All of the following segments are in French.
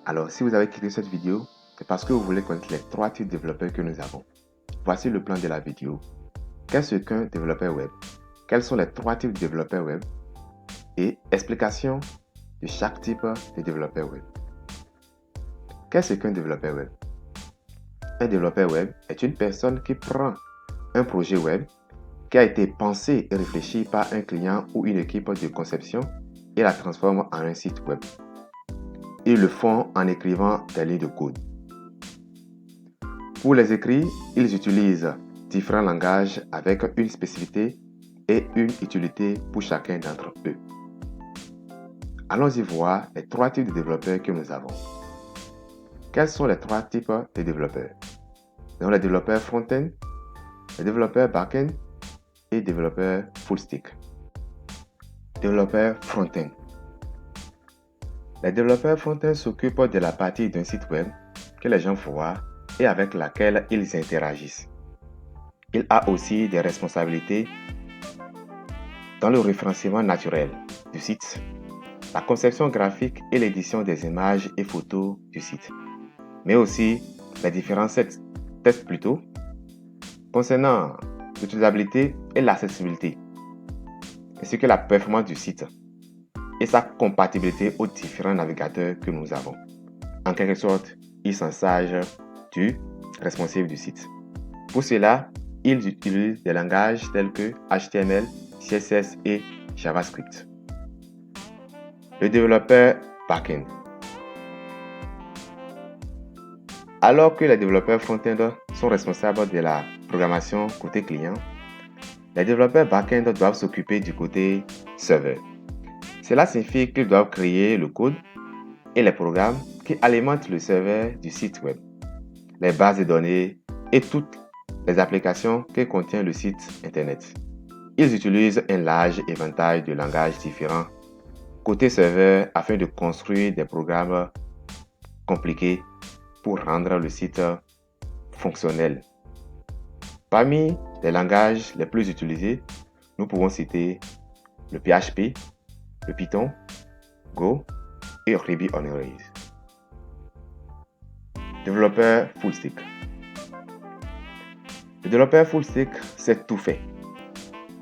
Alors, si vous avez cliqué cette vidéo, c'est parce que vous voulez connaître les 3 types de développeurs que nous avons. Voici le plan de la vidéo. Qu'est-ce qu'un développeur web? Quels sont les 3 types de développeurs web? Et explication de chaque type de développeur web. Qu'est-ce qu'un développeur web? Un développeur web est une personne qui prend un projet web qui a été pensé et réfléchi par un client ou une équipe de conception et la transforme en un site web. Ils le font en écrivant des lignes de code. Pour les écrits, ils utilisent différents langages avec une spécificité et une utilité pour chacun d'entre eux. Allons-y voir les 3 types de développeurs que nous avons. Quels sont les 3 types de développeurs? Nous avons les développeurs front-end, les développeurs back-end et les développeurs full-stack. Développeurs front-end. Les développeurs front-end s'occupent de la partie d'un site web que les gens voient et avec laquelle ils interagissent. Il a aussi des responsabilités dans le référencement naturel du site, la conception graphique et l'édition des images et photos du site, mais aussi les différents tests plutôt concernant l'utilisabilité et l'accessibilité, ainsi que la performance du site et sa compatibilité aux différents navigateurs que nous avons. En quelque sorte, il s'en charge du responsive du site. Pour cela, ils utilisent des langages tels que HTML, CSS et JavaScript. Le développeur back-end. Alors que les développeurs front-end sont responsables de la programmation côté client, les développeurs back-end doivent s'occuper du côté serveur. Cela signifie qu'ils doivent créer le code et les programmes qui alimentent le serveur du site web, les bases de données et toutes les applications que contient le site internet. Ils utilisent un large éventail de langages différents côté serveur afin de construire des programmes compliqués pour rendre le site fonctionnel. Parmi les langages les plus utilisés, nous pouvons citer le PHP, le Python, Go et Ruby on Rails. Développeur full stack. Le développeur full stack sait tout faire.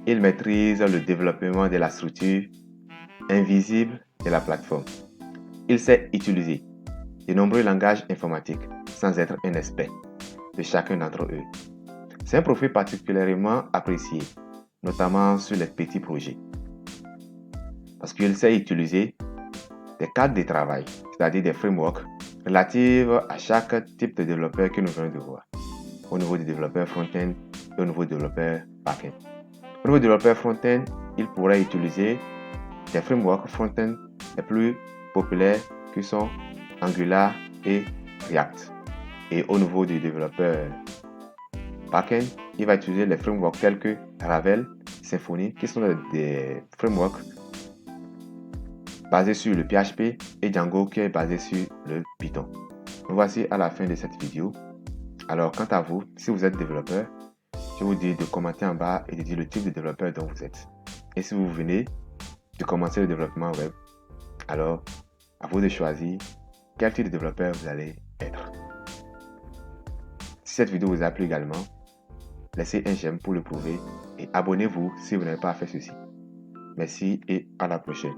Il maîtrise le développement de la structure invisible de la plateforme. Il sait utiliser de nombreux langages informatiques sans être un expert de chacun d'entre eux. C'est un profil particulièrement apprécié, notamment sur les petits projets, parce qu'il sait utiliser des cadres de travail, c'est-à-dire des frameworks relatifs à chaque type de développeur que nous venons de voir, au niveau du développeur front-end et au niveau du développeur back-end. Au niveau du développeur front-end, il pourrait utiliser des frameworks front-end les plus populaires qui sont Angular et React. Et au niveau du développeur back-end, il va utiliser les frameworks tels que Ravel, Symfony, qui sont des frameworks basés sur le PHP et Django qui est basé sur le Python. Nous voici à la fin de cette vidéo. Alors, quant à vous, si vous êtes développeur, je vous dis de commenter en bas et de dire le type de développeur dont vous êtes. Et si vous venez de commencer le développement web, alors à vous de choisir quel type de développeur vous allez être. Si cette vidéo vous a plu également, laissez un j'aime pour le prouver et abonnez-vous si vous n'avez pas fait ceci. Merci et à la prochaine.